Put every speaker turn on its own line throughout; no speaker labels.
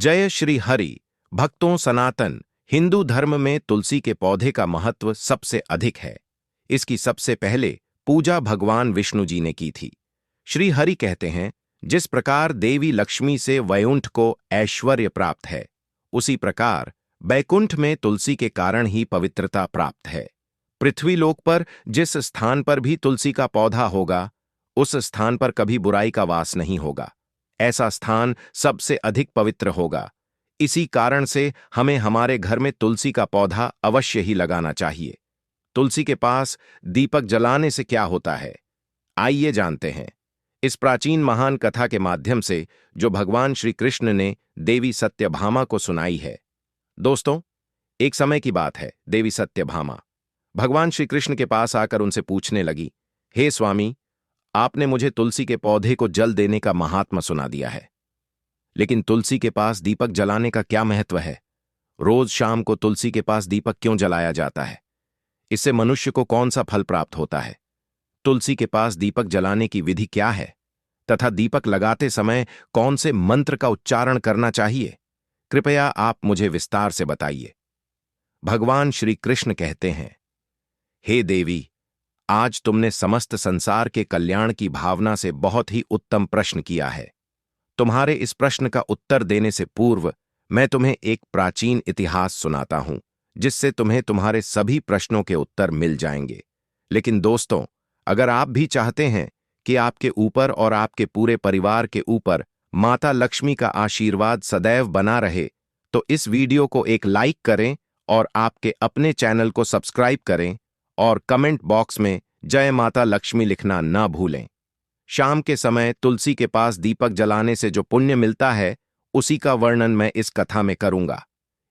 जय श्री हरि। भक्तों, सनातन हिंदू धर्म में तुलसी के पौधे का महत्व सबसे अधिक है। इसकी सबसे पहले पूजा भगवान विष्णु जी ने की थी। श्री हरि कहते हैं, जिस प्रकार देवी लक्ष्मी से वैकुंठ को ऐश्वर्य प्राप्त है, उसी प्रकार बैकुंठ में तुलसी के कारण ही पवित्रता प्राप्त है। पृथ्वीलोक पर जिस स्थान पर भी तुलसी का पौधा होगा, उस स्थान पर कभी बुराई का वास नहीं होगा। ऐसा स्थान सबसे अधिक पवित्र होगा। इसी कारण से हमें हमारे घर में तुलसी का पौधा अवश्य ही लगाना चाहिए। तुलसी के पास दीपक जलाने से क्या होता है, आइए जानते हैं। इस प्राचीन महान कथा के माध्यम से जो भगवान श्री कृष्ण ने देवी सत्यभामा को सुनाई है। दोस्तों, एक समय की बात है, देवी सत्यभामा भगवान श्री कृष्ण के पास आकर उनसे पूछने लगी, हे स्वामी, आपने मुझे तुलसी के पौधे को जल देने का महात्मा सुना दिया है, लेकिन तुलसी के पास दीपक जलाने का क्या महत्व है? रोज शाम को तुलसी के पास दीपक क्यों जलाया जाता है? इससे मनुष्य को कौन सा फल प्राप्त होता है? तुलसी के पास दीपक जलाने की विधि क्या है तथा दीपक लगाते समय कौन से मंत्र का उच्चारण करना चाहिए? कृपया आप मुझे विस्तार से बताइए। भगवान श्री कृष्ण कहते हैं, हे देवी, आज तुमने समस्त संसार के कल्याण की भावना से बहुत ही उत्तम प्रश्न किया है। तुम्हारे इस प्रश्न का उत्तर देने से पूर्व मैं तुम्हें एक प्राचीन इतिहास सुनाता हूं, जिससे तुम्हें तुम्हारे सभी प्रश्नों के उत्तर मिल जाएंगे। लेकिन दोस्तों, अगर आप भी चाहते हैं कि आपके ऊपर और आपके पूरे परिवार के ऊपर माता लक्ष्मी का आशीर्वाद सदैव बना रहे, तो इस वीडियो को एक लाइक करें और आपके अपने चैनल को सब्सक्राइब करें और कमेंट बॉक्स में जय माता लक्ष्मी लिखना ना भूलें। शाम के समय तुलसी के पास दीपक जलाने से जो पुण्य मिलता है, उसी का वर्णन मैं इस कथा में करूंगा।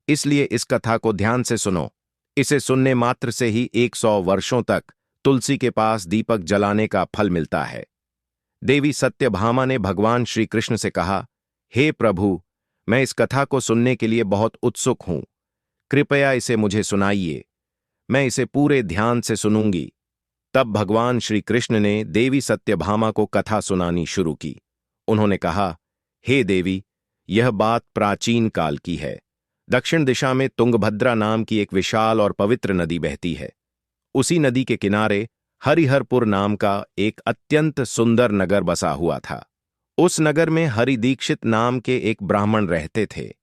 इसलिए इस कथा को ध्यान से सुनो। इसे सुनने मात्र से ही 100 वर्षों तक तुलसी के पास दीपक जलाने का फल मिलता है। देवी सत्यभामा ने भगवान श्री कृष्ण से कहा, हे प्रभु, मैं इस कथा को सुनने के लिए बहुत उत्सुक हूं। कृपया इसे मुझे सुनाइए। मैं इसे पूरे ध्यान से सुनूंगी। तब भगवान श्री कृष्ण ने देवी सत्यभामा को कथा सुनानी शुरू की। उन्होंने कहा, हे देवी, यह बात प्राचीन काल की है। दक्षिण दिशा में तुंगभद्रा नाम की एक विशाल और पवित्र नदी बहती है। उसी नदी के किनारे हरिहरपुर नाम का एक अत्यंत सुंदर नगर बसा हुआ था। उस नगर में हरि दीक्षित नाम के एक ब्राह्मण रहते थे।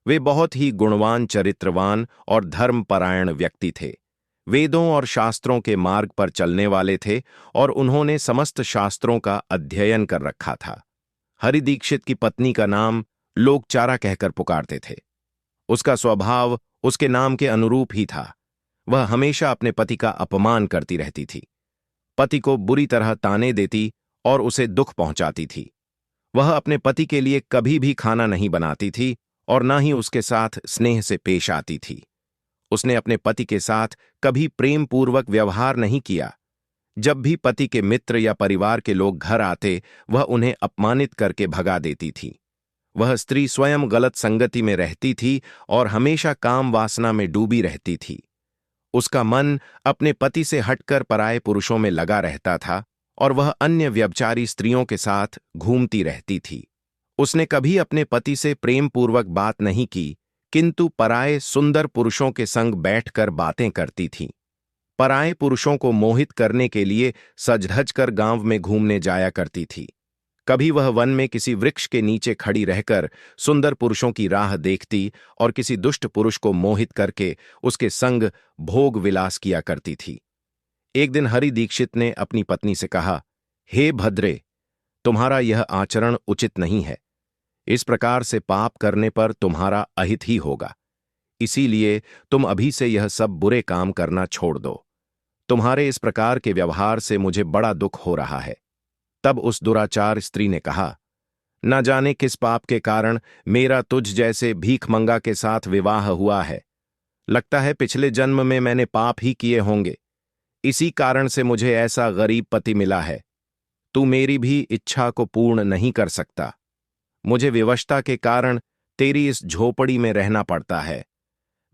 वे बहुत ही गुणवान, चरित्रवान और धर्मपरायण व्यक्ति थे। वेदों और शास्त्रों के मार्ग पर चलने वाले थे और उन्होंने समस्त शास्त्रों का अध्ययन कर रखा था। हरि दीक्षित की पत्नी का नाम लोग चारा कहकर पुकारते थे। उसका स्वभाव उसके नाम के अनुरूप ही था। वह हमेशा अपने पति का अपमान करती रहती थी, पति को बुरी तरह ताने देती और उसे दुख पहुंचाती थी। वह अपने पति के लिए कभी भी खाना नहीं बनाती थी और न ही उसके साथ स्नेह से पेश आती थी। उसने अपने पति के साथ कभी प्रेम पूर्वक व्यवहार नहीं किया। जब भी पति के मित्र या परिवार के लोग घर आते, वह उन्हें अपमानित करके भगा देती थी। वह स्त्री स्वयं गलत संगति में रहती थी और हमेशा काम वासना में डूबी रहती थी। उसका मन अपने पति से हटकर पराये पुरुषों में लगा रहता था और वह अन्य व्यभिचारी स्त्रियों के साथ घूमती रहती थी। उसने कभी अपने पति से प्रेम पूर्वक बात नहीं की, किंतु पराये सुंदर पुरुषों के संग बैठकर बातें करती थी। पराये पुरुषों को मोहित करने के लिए सज-धज कर गांव में घूमने जाया करती थी। कभी वह वन में किसी वृक्ष के नीचे खड़ी रहकर सुंदर पुरुषों की राह देखती और किसी दुष्ट पुरुष को मोहित करके उसके संग भोग विलास किया करती थी। एक दिन हरि दीक्षित ने अपनी पत्नी से कहा, हे भद्रे, तुम्हारा यह आचरण उचित नहीं है। इस प्रकार से पाप करने पर तुम्हारा अहित ही होगा। इसीलिए तुम अभी से यह सब बुरे काम करना छोड़ दो। तुम्हारे इस प्रकार के व्यवहार से मुझे बड़ा दुख हो रहा है। तब उस दुराचार स्त्री ने कहा, न जाने किस पाप के कारण मेरा तुझ जैसे भीखमंगा के साथ विवाह हुआ है। लगता है पिछले जन्म में मैंने पाप ही किए होंगे। इसी कारण से मुझे ऐसा गरीब पति मिला है। तू मेरी भी इच्छा को पूर्ण नहीं कर सकता। मुझे विवशता के कारण तेरी इस झोपड़ी में रहना पड़ता है।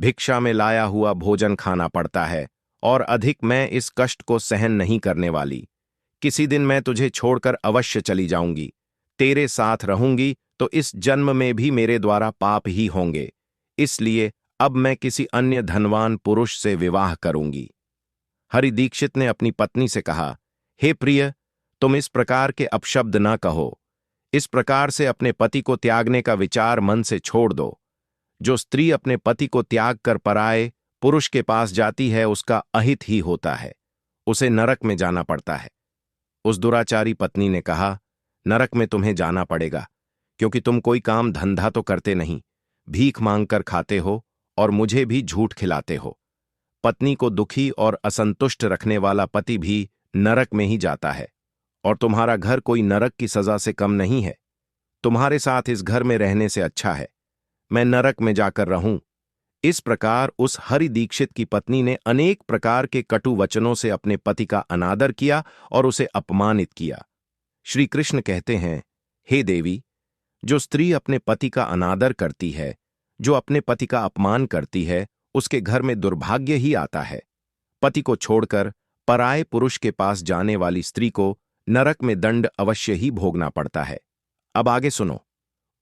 भिक्षा में लाया हुआ भोजन खाना पड़ता है और अधिक मैं इस कष्ट को सहन नहीं करने वाली। किसी दिन मैं तुझे छोड़कर अवश्य चली जाऊंगी। तेरे साथ रहूंगी तो इस जन्म में भी मेरे द्वारा पाप ही होंगे। इसलिए अब मैं किसी अन्य धनवान पुरुष से विवाह करूंगी। हरि दीक्षित ने अपनी पत्नी से कहा, हे प्रिय, तुम इस प्रकार के अपशब्द न कहो। इस प्रकार से अपने पति को त्यागने का विचार मन से छोड़ दो। जो स्त्री अपने पति को त्याग कर पराए पुरुष के पास जाती है उसका अहित ही होता है, उसे नरक में जाना पड़ता है। उस दुराचारी पत्नी ने कहा, नरक में तुम्हें जाना पड़ेगा, क्योंकि तुम कोई काम धंधा तो करते नहीं, भीख मांगकर खाते हो और मुझे भी झूठ खिलाते हो। पत्नी को दुखी और असंतुष्ट रखने वाला पति भी नरक में ही जाता है, और तुम्हारा घर कोई नरक की सजा से कम नहीं है। तुम्हारे साथ इस घर में रहने से अच्छा है मैं नरक में जाकर रहूं। इस प्रकार उस हरि दीक्षित की पत्नी ने अनेक प्रकार के कटु वचनों से अपने पति का अनादर किया और उसे अपमानित किया। श्री कृष्ण कहते हैं, हे देवी, जो स्त्री अपने पति का अनादर करती है, जो अपने पति का अपमान करती है, उसके घर में दुर्भाग्य ही आता है। पति को छोड़कर पराये पुरुष के पास जाने वाली स्त्री को नरक में दंड अवश्य ही भोगना पड़ता है। अब आगे सुनो,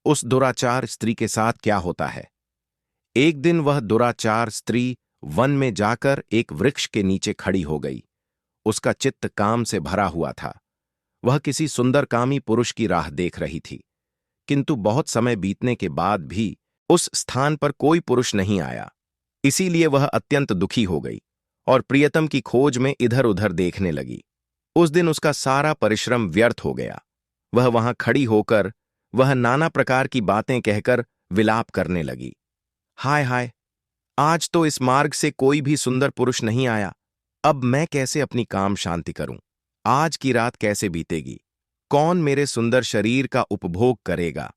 उस दुराचार स्त्री के साथ क्या होता है। एक दिन वह दुराचार स्त्री वन में जाकर एक वृक्ष के नीचे खड़ी हो गई। उसका चित्त काम से भरा हुआ था। वह किसी सुंदरकामी पुरुष की राह देख रही थी, किंतु बहुत समय बीतने के बाद भी उस स्थान पर कोई पुरुष नहीं आया। इसीलिए वह अत्यंत दुखी हो गई और प्रियतम की खोज में इधर उधर देखने लगी। उस दिन उसका सारा परिश्रम व्यर्थ हो गया। वह वहां खड़ी होकर वह नाना प्रकार की बातें कहकर विलाप करने लगी। हाय हाय, आज तो इस मार्ग से कोई भी सुंदर पुरुष नहीं आया। अब मैं कैसे अपनी काम शांति करूं? आज की रात कैसे बीतेगी? कौन मेरे सुंदर शरीर का उपभोग करेगा?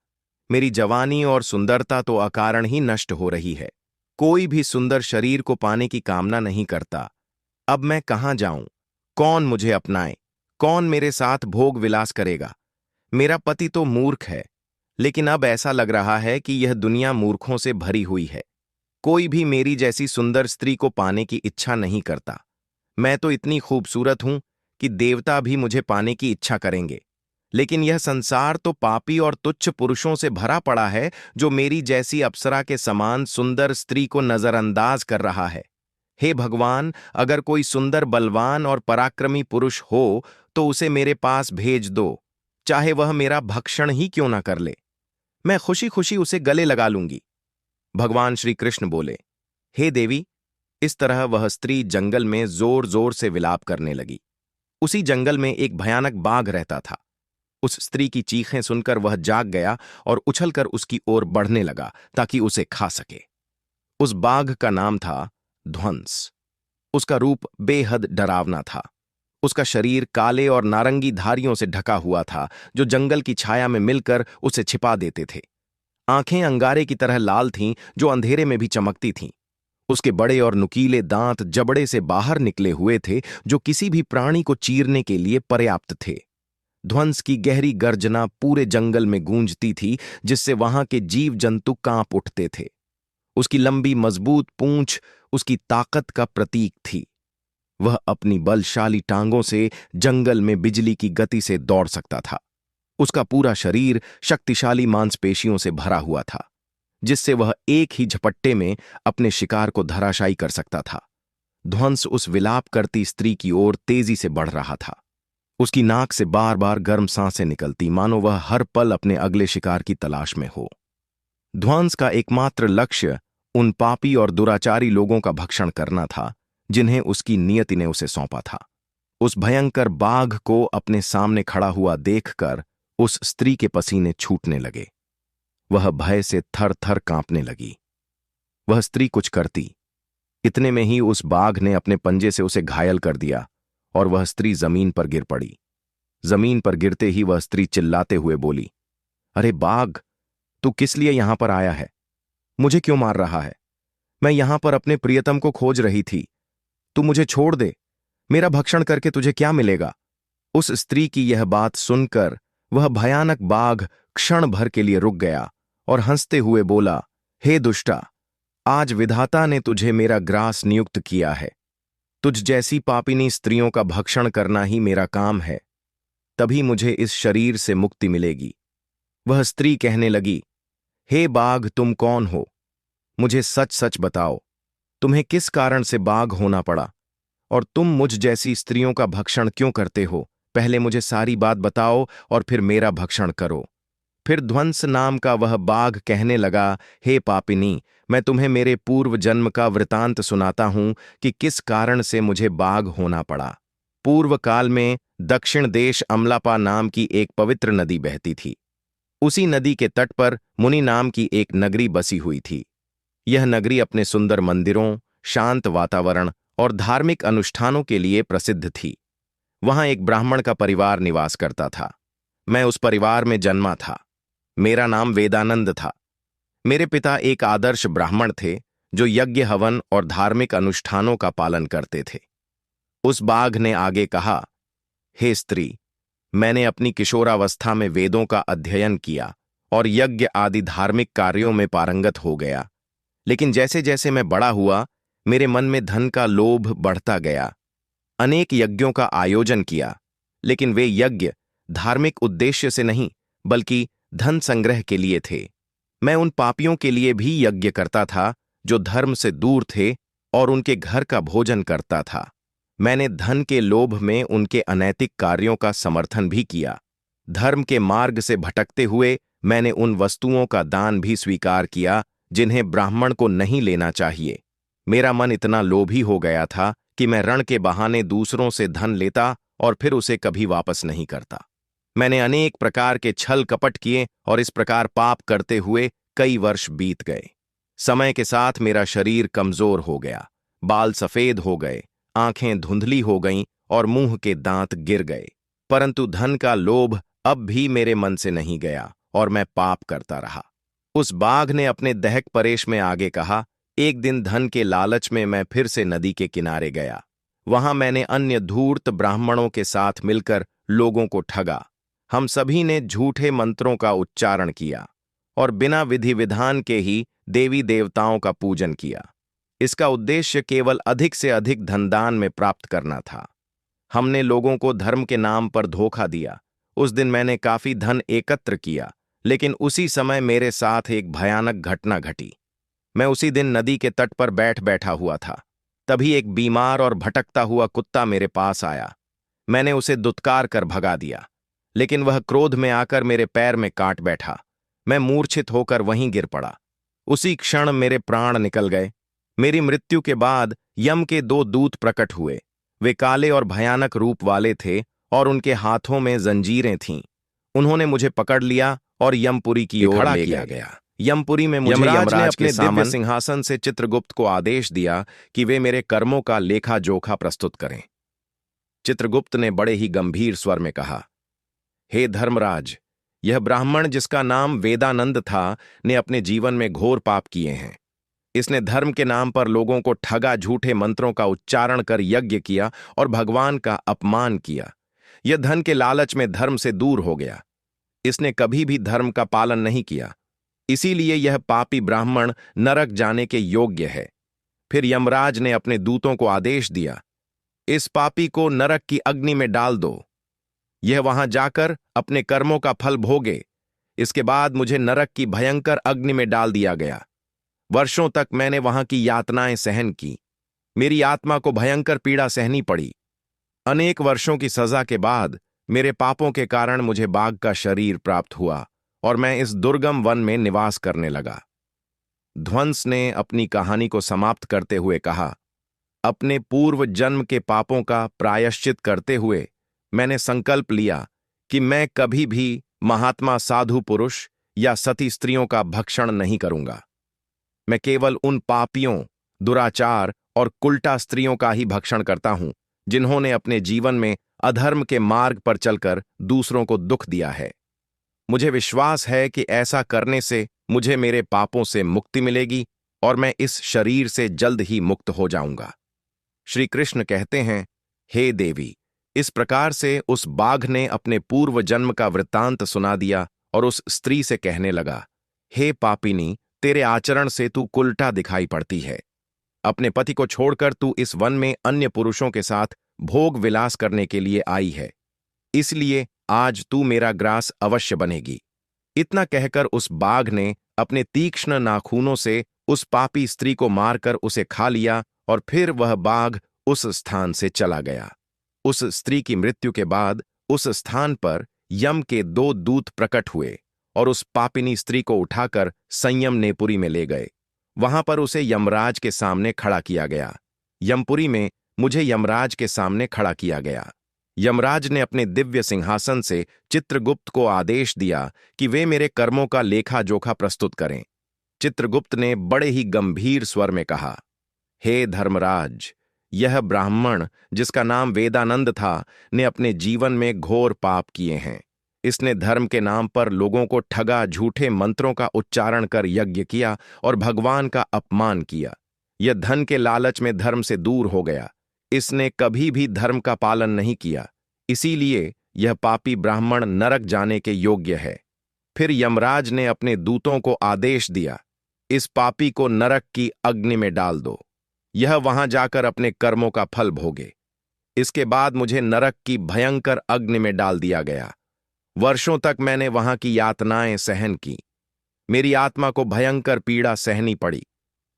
मेरी जवानी और सुंदरता तो अकारण ही नष्ट हो रही है। कोई भी सुंदर शरीर को पाने की कामना नहीं करता। अब मैं कहां जाऊं? कौन मुझे अपनाए? कौन मेरे साथ भोग विलास करेगा? मेरा पति तो मूर्ख है, लेकिन अब ऐसा लग रहा है कि यह दुनिया मूर्खों से भरी हुई है। कोई भी मेरी जैसी सुंदर स्त्री को पाने की इच्छा नहीं करता। मैं तो इतनी खूबसूरत हूं कि देवता भी मुझे पाने की इच्छा करेंगे, लेकिन यह संसार तो पापी और तुच्छ पुरुषों से भरा पड़ा है, जो मेरी जैसी अप्सरा के समान सुंदर स्त्री को नजरअंदाज कर रहा है। हे भगवान, अगर कोई सुंदर, बलवान और पराक्रमी पुरुष हो तो उसे मेरे पास भेज दो, चाहे वह मेरा भक्षण ही क्यों ना कर ले। मैं खुशी खुशी उसे गले लगा लूंगी। भगवान श्री कृष्ण बोले, हे देवी, इस तरह वह स्त्री जंगल में जोर जोर से विलाप करने लगी। उसी जंगल में एक भयानक बाघ रहता था। उस स्त्री की चीखें सुनकर वह जाग गया और उछलकर उसकी ओर बढ़ने लगा ताकि उसे खा सके। उस बाघ का नाम था ध्वंस। उसका रूप बेहद डरावना था। उसका शरीर काले और नारंगी धारियों से ढका हुआ था, जो जंगल की छाया में मिलकर उसे छिपा देते थे। आंखें अंगारे की तरह लाल थीं, जो अंधेरे में भी चमकती थीं। उसके बड़े और नुकीले दांत जबड़े से बाहर निकले हुए थे, जो किसी भी प्राणी को चीरने के लिए पर्याप्त थे। ध्वंस की गहरी गर्जना पूरे जंगल में गूंजती थी, जिससे वहां के जीव जंतु कांप उठते थे। उसकी लंबी मजबूत पूंछ उसकी ताकत का प्रतीक थी। वह अपनी बलशाली टांगों से जंगल में बिजली की गति से दौड़ सकता था। उसका पूरा शरीर शक्तिशाली मांसपेशियों से भरा हुआ था, जिससे वह एक ही झपट्टे में अपने शिकार को धराशायी कर सकता था। ध्वंस उस विलाप करती स्त्री की ओर तेजी से बढ़ रहा था। उसकी नाक से बार बार गर्म सांसें निकलती, मानो वह हर पल अपने अगले शिकार की तलाश में हो। ध्वंस का एकमात्र लक्ष्य उन पापी और दुराचारी लोगों का भक्षण करना था, जिन्हें उसकी नियति ने उसे सौंपा था। उस भयंकर बाघ को अपने सामने खड़ा हुआ देखकर उस स्त्री के पसीने छूटने लगे। वह भय से थर थर कांपने लगी। वह स्त्री कुछ करती, इतने में ही उस बाघ ने अपने पंजे से उसे घायल कर दिया और वह स्त्री जमीन पर गिर पड़ी। जमीन पर गिरते ही वह स्त्री चिल्लाते हुए बोली, अरे बाघ, तू किस लिए यहां पर आया है? मुझे क्यों मार रहा है? मैं यहां पर अपने प्रियतम को खोज रही थी। तू मुझे छोड़ दे। मेरा भक्षण करके तुझे क्या मिलेगा? उस स्त्री की यह बात सुनकर वह भयानक बाघ क्षण भर के लिए रुक गया और हंसते हुए बोला, हे दुष्टा, आज विधाता ने तुझे मेरा ग्रास नियुक्त किया है। तुझ जैसी पापिनी स्त्रियों का भक्षण करना ही मेरा काम है। तभी मुझे इस शरीर से मुक्ति मिलेगी। वह स्त्री कहने लगी, हे बाघ, तुम कौन हो? मुझे सच सच बताओ, तुम्हें किस कारण से बाघ होना पड़ा, और तुम मुझ जैसी स्त्रियों का भक्षण क्यों करते हो? पहले मुझे सारी बात बताओ और फिर मेरा भक्षण करो। फिर ध्वंस नाम का वह बाघ कहने लगा, हे पापिनी, मैं तुम्हें मेरे पूर्व जन्म का वृतांत सुनाता हूं कि किस कारण से मुझे बाघ होना पड़ा। पूर्व काल में दक्षिण देश अमलापा नाम की एक पवित्र नदी बहती थी। उसी नदी के तट पर मुनि नाम की एक नगरी बसी हुई थी। यह नगरी अपने सुंदर मंदिरों, शांत वातावरण और धार्मिक अनुष्ठानों के लिए प्रसिद्ध थी। वहां एक ब्राह्मण का परिवार निवास करता था। मैं उस परिवार में जन्मा था। मेरा नाम वेदानंद था। मेरे पिता एक आदर्श ब्राह्मण थे जो यज्ञ हवन और धार्मिक अनुष्ठानों का पालन करते थे। उस बाघ ने आगे कहा, हे स्त्री, मैंने अपनी किशोरावस्था में वेदों का अध्ययन किया और यज्ञ आदि धार्मिक कार्यों में पारंगत हो गया। लेकिन जैसे जैसे मैं बड़ा हुआ, मेरे मन में धन का लोभ बढ़ता गया। अनेक यज्ञों का आयोजन किया, लेकिन वे यज्ञ धार्मिक उद्देश्य से नहीं, बल्कि धन संग्रह के लिए थे। मैं उन पापियों के लिए भी यज्ञ करता था जो धर्म से दूर थे और उनके घर का भोजन करता था। मैंने धन के लोभ में उनके अनैतिक कार्यों का समर्थन भी किया। धर्म के मार्ग से भटकते हुए मैंने उन वस्तुओं का दान भी स्वीकार किया जिन्हें ब्राह्मण को नहीं लेना चाहिए। मेरा मन इतना लोभी हो गया था कि मैं ऋण के बहाने दूसरों से धन लेता और फिर उसे कभी वापस नहीं करता। मैंने अनेक प्रकार के छल कपट किए और इस प्रकार पाप करते हुए कई वर्ष बीत गए। समय के साथ मेरा शरीर कमजोर हो गया, बाल सफेद हो गए, आंखें धुंधली हो गईं और मुंह के दांत गिर गए। परंतु धन का लोभ अब भी मेरे मन से नहीं गया और मैं पाप करता रहा। उस बाघ ने अपने दहक परेश में आगे कहा, एक दिन धन के लालच में मैं फिर से नदी के किनारे गया। वहां मैंने अन्य धूर्त ब्राह्मणों के साथ मिलकर लोगों को ठगा। हम सभी ने झूठे मंत्रों का उच्चारण किया और बिना विधि विधान के ही देवी देवताओं का पूजन किया। इसका उद्देश्य केवल अधिक से अधिक धनदान में प्राप्त करना था। हमने लोगों को धर्म के नाम पर धोखा दिया। उस दिन मैंने काफी धन एकत्र किया, लेकिन उसी समय मेरे साथ एक भयानक घटना घटी। मैं उसी दिन नदी के तट पर बैठा हुआ था। तभी एक बीमार और भटकता हुआ कुत्ता मेरे पास आया। मैंने उसे दुत्कार कर भगा दिया, लेकिन वह क्रोध में आकर मेरे पैर में काट बैठा। मैं मूर्छित होकर वहीं गिर पड़ा। उसी क्षण मेरे प्राण निकल गए। मेरी मृत्यु के बाद यम के 2 दूत प्रकट हुए। वे काले और भयानक रूप वाले थे और उनके हाथों में जंजीरें थीं। उन्होंने मुझे पकड़ लिया और यमपुरी की ओर ले गया। यमपुरी में मुझे यमराज ने अपने दिव्य सिंहासन से चित्रगुप्त को आदेश दिया कि वे मेरे कर्मों का लेखा जोखा प्रस्तुत करें। चित्रगुप्त ने बड़े ही गंभीर स्वर में कहा, हे धर्मराज, यह ब्राह्मण जिसका नाम वेदानंद था ने अपने जीवन में घोर पाप किए हैं। इसने धर्म के नाम पर लोगों को ठगा, झूठे मंत्रों का उच्चारण कर यज्ञ किया और भगवान का अपमान किया। यह धन के लालच में धर्म से दूर हो गया। इसने कभी भी धर्म का पालन नहीं किया, इसीलिए यह पापी ब्राह्मण नरक जाने के योग्य है। फिर यमराज ने अपने दूतों को आदेश दिया, इस पापी को नरक की अग्नि में डाल दो। यह वहां जाकर अपने कर्मों का फल भोगे। इसके बाद मुझे नरक की भयंकर अग्नि में डाल दिया गया। वर्षों तक मैंने वहां की यातनाएं सहन की। मेरी आत्मा को भयंकर पीड़ा सहनी पड़ी। अनेक वर्षों की सजा के बाद मेरे पापों के कारण मुझे बाघ का शरीर प्राप्त हुआ और मैं इस दुर्गम वन में निवास करने लगा। ध्वंस ने अपनी कहानी को समाप्त करते हुए कहा, अपने पूर्व जन्म के पापों का प्रायश्चित करते हुए मैंने संकल्प लिया कि मैं कभी भी महात्मा साधु पुरुष या सती स्त्रियों का भक्षण नहीं करूंगा। मैं केवल उन पापियों, दुराचार और कुल्टा स्त्रियों का ही भक्षण करता हूं जिन्होंने अपने जीवन में अधर्म के मार्ग पर चलकर दूसरों को दुख दिया है। मुझे विश्वास है कि ऐसा करने से मुझे मेरे पापों से मुक्ति मिलेगी और मैं इस शरीर से जल्द ही मुक्त हो जाऊंगा। श्री कृष्ण कहते हैं, हे देवी, इस प्रकार से उस बाघ ने अपने पूर्व जन्म का वृत्तांत सुना दिया और उस स्त्री से कहने लगा, हे पापिनी, तेरे आचरण से तू कुल्टा दिखाई पड़ती है। अपने पति को छोड़कर तू इस वन में अन्य पुरुषों के साथ भोग विलास करने के लिए आई है। इसलिए आज तू मेरा ग्रास अवश्य बनेगी। इतना कहकर उस बाघ ने अपने तीक्ष्ण नाखूनों से उस पापी स्त्री को मारकर उसे खा लिया और फिर वह बाघ उस स्थान से चला गया। उस स्त्री की मृत्यु के बाद उस स्थान पर यम के 2 दूत प्रकट हुए और उस पापिनी स्त्री को उठाकर संयम नेपुरी में ले गए। वहां पर उसे यमराज के सामने खड़ा किया गया। यमपुरी में मुझे यमराज के सामने खड़ा किया गया। यमराज ने अपने दिव्य सिंहासन से चित्रगुप्त को आदेश दिया कि वे मेरे कर्मों का लेखा जोखा प्रस्तुत करें। चित्रगुप्त ने बड़े ही गंभीर स्वर में कहा, हे धर्मराज, यह ब्राह्मण जिसका नाम वेदानंद था ने अपने जीवन में घोर पाप किए हैं। इसने धर्म के नाम पर लोगों को ठगा, झूठे मंत्रों का उच्चारण कर यज्ञ किया और भगवान का अपमान किया। यह धन के लालच में धर्म से दूर हो गया। इसने कभी भी धर्म का पालन नहीं किया, इसीलिए यह पापी ब्राह्मण नरक जाने के योग्य है। फिर यमराज ने अपने दूतों को आदेश दिया, इस पापी को नरक की अग्नि में डाल दो, यह वहां जाकर अपने कर्मों का फल भोगे। इसके बाद मुझे नरक की भयंकर अग्नि में डाल दिया गया। वर्षों तक मैंने वहां की यातनाएं सहन की। मेरी आत्मा को भयंकर पीड़ा सहनी पड़ी।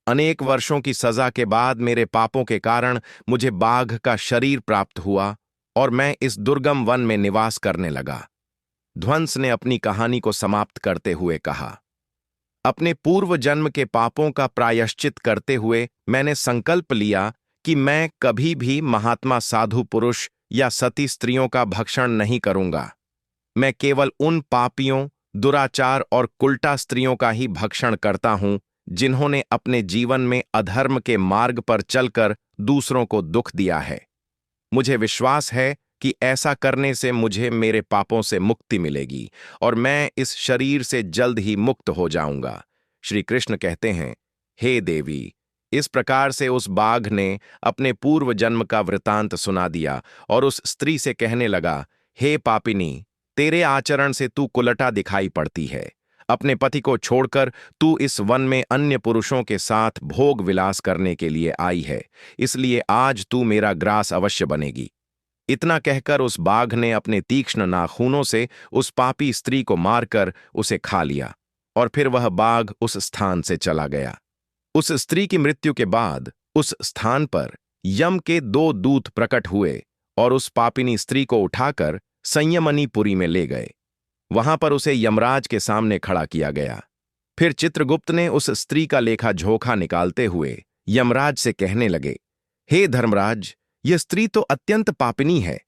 अनेक वर्षों की सजा के बाद मेरे पापों के कारण मुझे बाघ का शरीर प्राप्त हुआ और मैं इस दुर्गम वन में निवास करने लगा। ध्वंस ने अपनी कहानी को समाप्त करते हुए कहा, अपने पूर्व जन्म के पापों का प्रायश्चित करते हुए मैंने संकल्प लिया कि मैं कभी भी महात्मा साधु पुरुष या सती स्त्रियों का भक्षण नहीं करूंगा। मैं केवल उन पापियों, दुराचार और कुल्टा स्त्रियों का ही भक्षण करता हूं जिन्होंने अपने जीवन में अधर्म के मार्ग पर चलकर दूसरों को दुख दिया है। मुझे विश्वास है कि ऐसा करने से मुझे मेरे पापों से मुक्ति मिलेगी और मैं इस शरीर से जल्द ही मुक्त हो जाऊंगा। श्री कृष्ण कहते हैं, हे देवी, इस प्रकार से उस बाघ ने अपने पूर्व जन्म का वृतांत सुना दिया और उस स्त्री से कहने लगा, हे पापिनी, तेरे आचरण से तू कुलटा दिखाई पड़ती है। अपने पति को छोड़कर तू इस वन में अन्य पुरुषों के साथ भोग विलास करने के लिए आई है, इसलिए आज तू मेरा ग्रास अवश्य बनेगी। इतना कहकर उस बाघ ने अपने तीक्ष्ण नाखूनों से उस पापी स्त्री को मारकर उसे खा लिया और फिर वह बाघ उस स्थान से चला गया। उस स्त्री की मृत्यु के बाद उस स्थान पर यम के 2 दूत प्रकट हुए और उस पापिनी स्त्री को उठाकर संयमनीपुरी में ले गए। वहां पर उसे यमराज के सामने खड़ा किया गया। फिर चित्रगुप्त ने उस स्त्री का लेखा जोखा निकालते हुए यमराज से कहने लगे, हे धर्मराज, यह स्त्री तो अत्यंत पापिनी है।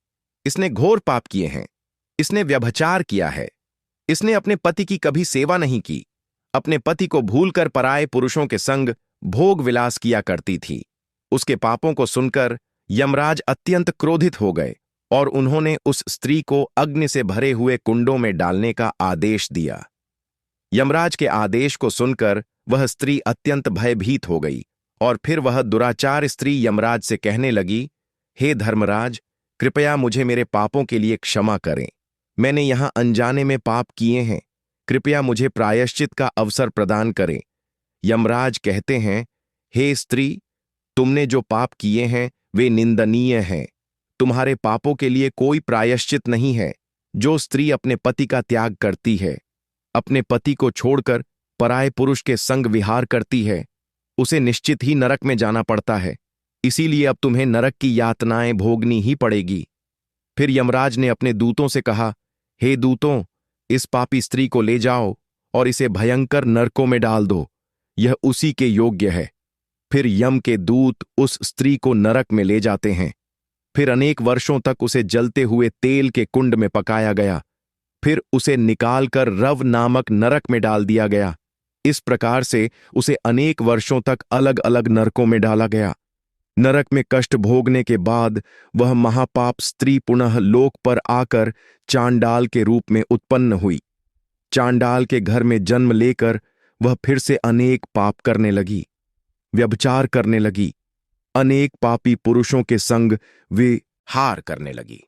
इसने घोर पाप किए हैं। इसने व्यभिचार किया है। इसने अपने पति की कभी सेवा नहीं की। अपने पति को भूलकर पराये पुरुषों के संग भोग विलास किया करती थी। उसके पापों को सुनकर यमराज अत्यंत क्रोधित हो गए और उन्होंने उस स्त्री को अग्नि से भरे हुए कुंडों में डालने का आदेश दिया। यमराज के आदेश को सुनकर वह स्त्री अत्यंत भयभीत हो गई और फिर वह दुराचार स्त्री यमराज से कहने लगी, हे धर्मराज, कृपया मुझे मेरे पापों के लिए क्षमा करें। मैंने यहां अनजाने में पाप किए हैं। कृपया मुझे प्रायश्चित का अवसर प्रदान करें। यमराज कहते हैं, हे स्त्री, तुमने जो पाप किए हैं वे निंदनीय हैं। तुम्हारे पापों के लिए कोई प्रायश्चित नहीं है। जो स्त्री अपने पति का त्याग करती है, अपने पति को छोड़कर पराये पुरुष के संग विहार करती है, उसे निश्चित ही नरक में जाना पड़ता है। इसीलिए अब तुम्हें नरक की यातनाएं भोगनी ही पड़ेगी। फिर यमराज ने अपने दूतों से कहा, हे दूतों, इस पापी स्त्री को ले जाओ और इसे भयंकर नरकों में डाल दो। यह उसी के योग्य है। फिर यम के दूत उस स्त्री को नरक में ले जाते हैं। फिर अनेक वर्षों तक उसे जलते हुए तेल के कुंड में पकाया गया। फिर उसे निकालकर रव नामक नरक में डाल दिया गया। इस प्रकार से उसे अनेक वर्षों तक अलग अलग नरकों में डाला गया। नरक में कष्ट भोगने के बाद वह महापाप स्त्री पुनः लोक पर आकर चांडाल के रूप में उत्पन्न हुई। चांडाल के घर में जन्म लेकर वह फिर से अनेक पाप करने लगी, व्यभिचार करने लगी, अनेक पापी पुरुषों के संग विहार करने लगी।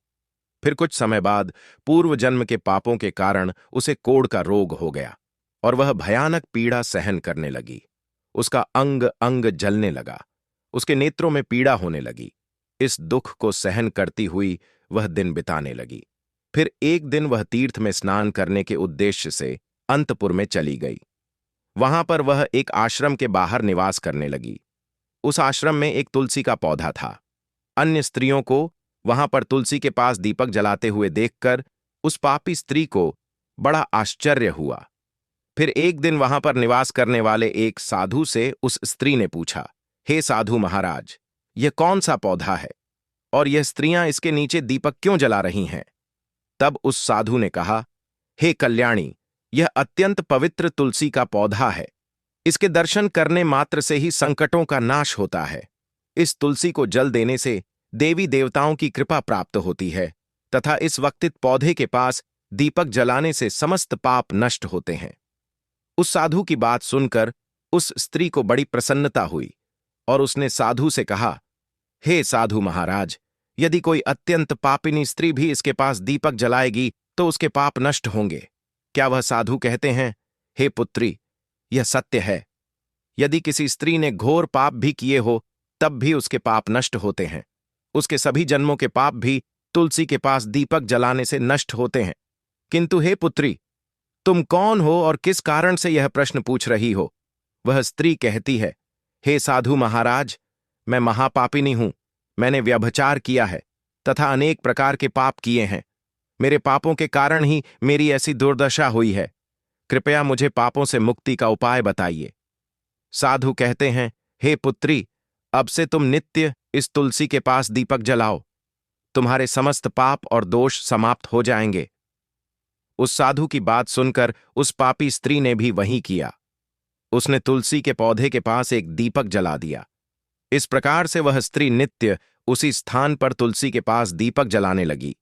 फिर कुछ समय बाद पूर्व जन्म के पापों के कारण उसे कोढ़ का रोग हो गया और वह भयानक पीड़ा सहन करने लगी। उसका अंग अंग जलने लगा। उसके नेत्रों में पीड़ा होने लगी। इस दुख को सहन करती हुई वह दिन बिताने लगी। फिर एक दिन वह तीर्थ में स्नान करने के उद्देश्य से अंतपुर में चली गई। वहां पर वह एक आश्रम के बाहर निवास करने लगी। उस आश्रम में एक तुलसी का पौधा था। अन्य स्त्रियों को वहां पर तुलसी के पास दीपक जलाते हुए देखकर उस पापी स्त्री को बड़ा आश्चर्य हुआ। फिर एक दिन वहां पर निवास करने वाले एक साधु से उस स्त्री ने पूछा, हे साधु महाराज, यह कौन सा पौधा है और यह स्त्रियां इसके नीचे दीपक क्यों जला रही हैं? तब उस साधु ने कहा, हे कल्याणी, यह अत्यंत पवित्र तुलसी का पौधा है। इसके दर्शन करने मात्र से ही संकटों का नाश होता है। इस तुलसी को जल देने से देवी देवताओं की कृपा प्राप्त होती है तथा इस वक्तित पौधे के पास दीपक जलाने से समस्त पाप नष्ट होते हैं। उस साधु की बात सुनकर उस स्त्री को बड़ी प्रसन्नता हुई और उसने साधु से कहा, हे साधु महाराज, यदि कोई अत्यंत पापिनी स्त्री भी इसके पास दीपक जलाएगी तो उसके पाप नष्ट होंगे। क्या वह साधु कहते हैं, हे पुत्री, यह सत्य है। यदि किसी स्त्री ने घोर पाप भी किए हो तब भी उसके पाप नष्ट होते हैं। उसके सभी जन्मों के पाप भी तुलसी के पास दीपक जलाने से नष्ट होते हैं। किंतु हे पुत्री, तुम कौन हो और किस कारण से यह प्रश्न पूछ रही हो? वह स्त्री कहती है, हे साधु महाराज, मैं महापापिनी हूं। मैंने व्यभिचार किया है तथा अनेक प्रकार के पाप किए हैं। मेरे पापों के कारण ही मेरी ऐसी दुर्दशा हुई है। कृपया मुझे पापों से मुक्ति का उपाय बताइए। साधु कहते हैं, हे पुत्री, अब से तुम नित्य इस तुलसी के पास दीपक जलाओ। तुम्हारे समस्त पाप और दोष समाप्त हो जाएंगे। उस साधु की बात सुनकर उस पापी स्त्री ने भी वही किया। उसने तुलसी के पौधे के पास एक दीपक जला दिया। इस प्रकार से वह स्त्री नित्य उसी स्थान पर तुलसी के पास दीपक जलाने लगी।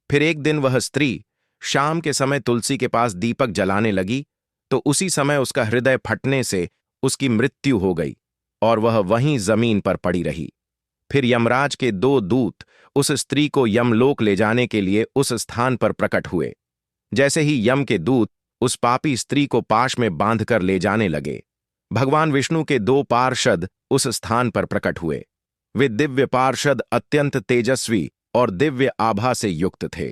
फिर एक दिन वह स्त्री शाम के समय तुलसी के पास दीपक जलाने लगी तो उसी समय उसका हृदय फटने से उसकी मृत्यु हो गई और वह वहीं जमीन पर पड़ी रही। फिर यमराज के 2 दूत उस स्त्री को यमलोक ले जाने के लिए उस स्थान पर प्रकट हुए। जैसे ही यम के दूत उस पापी स्त्री को पाश में बांधकर ले जाने लगे, भगवान विष्णु के 2 पार्षद उस स्थान पर प्रकट हुए। वे दिव्य पार्षद अत्यंत तेजस्वी और दिव्य आभा से युक्त थे।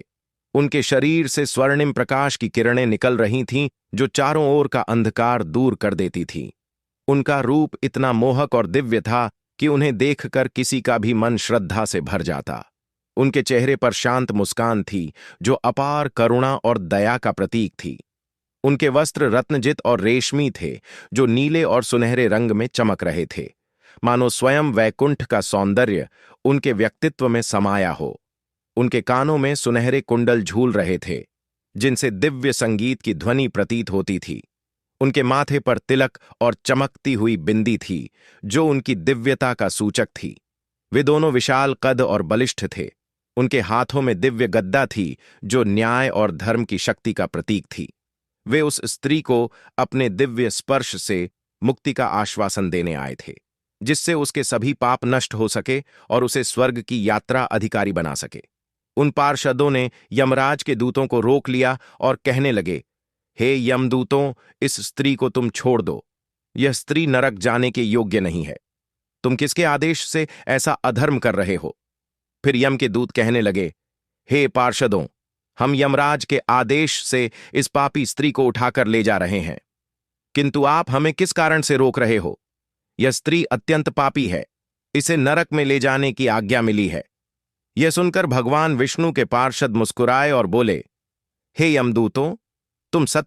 उनके शरीर से स्वर्णिम प्रकाश की किरणें निकल रही थीं जो चारों ओर का अंधकार दूर कर देती थीं। उनका रूप इतना मोहक और दिव्य था कि उन्हें देखकर किसी का भी मन श्रद्धा से भर जाता। उनके चेहरे पर शांत मुस्कान थी जो अपार करुणा और दया का प्रतीक थी। उनके वस्त्र रत्नजित और रेशमी थे जो नीले और सुनहरे रंग में चमक रहे थे, मानो स्वयं वैकुंठ का सौंदर्य उनके व्यक्तित्व में समाया हो। उनके कानों में सुनहरे कुंडल झूल रहे थे जिनसे दिव्य संगीत की ध्वनि प्रतीत होती थी। उनके माथे पर तिलक और चमकती हुई बिंदी थी जो उनकी दिव्यता का सूचक थी। वे दोनों विशाल कद और बलिष्ठ थे। उनके हाथों में दिव्य गद्दा थी जो न्याय और धर्म की शक्ति का प्रतीक थी। वे उस स्त्री को अपने दिव्य स्पर्श से मुक्ति का आश्वासन देने आए थे, जिससे उसके सभी पाप नष्ट हो सके और उसे स्वर्ग की यात्रा अधिकारी बना सके। उन पार्षदों ने यमराज के दूतों को रोक लिया और कहने लगे, हे यमदूतों, इस स्त्री को तुम छोड़ दो। यह स्त्री नरक जाने के योग्य नहीं है। तुम किसके आदेश से ऐसा अधर्म कर रहे हो? फिर यम के दूत कहने लगे, हे पार्षदों, हम यमराज के आदेश से इस पापी स्त्री को उठाकर ले जा रहे हैं, किंतु आप हमें किस कारण से रोक रहे हो? यह स्त्री अत्यंत पापी है। इसे नरक में ले जाने की आज्ञा मिली है। यह सुनकर भगवान विष्णु के पार्षद मुस्कुराए और बोले, हे यमदूतों, तुम सत्य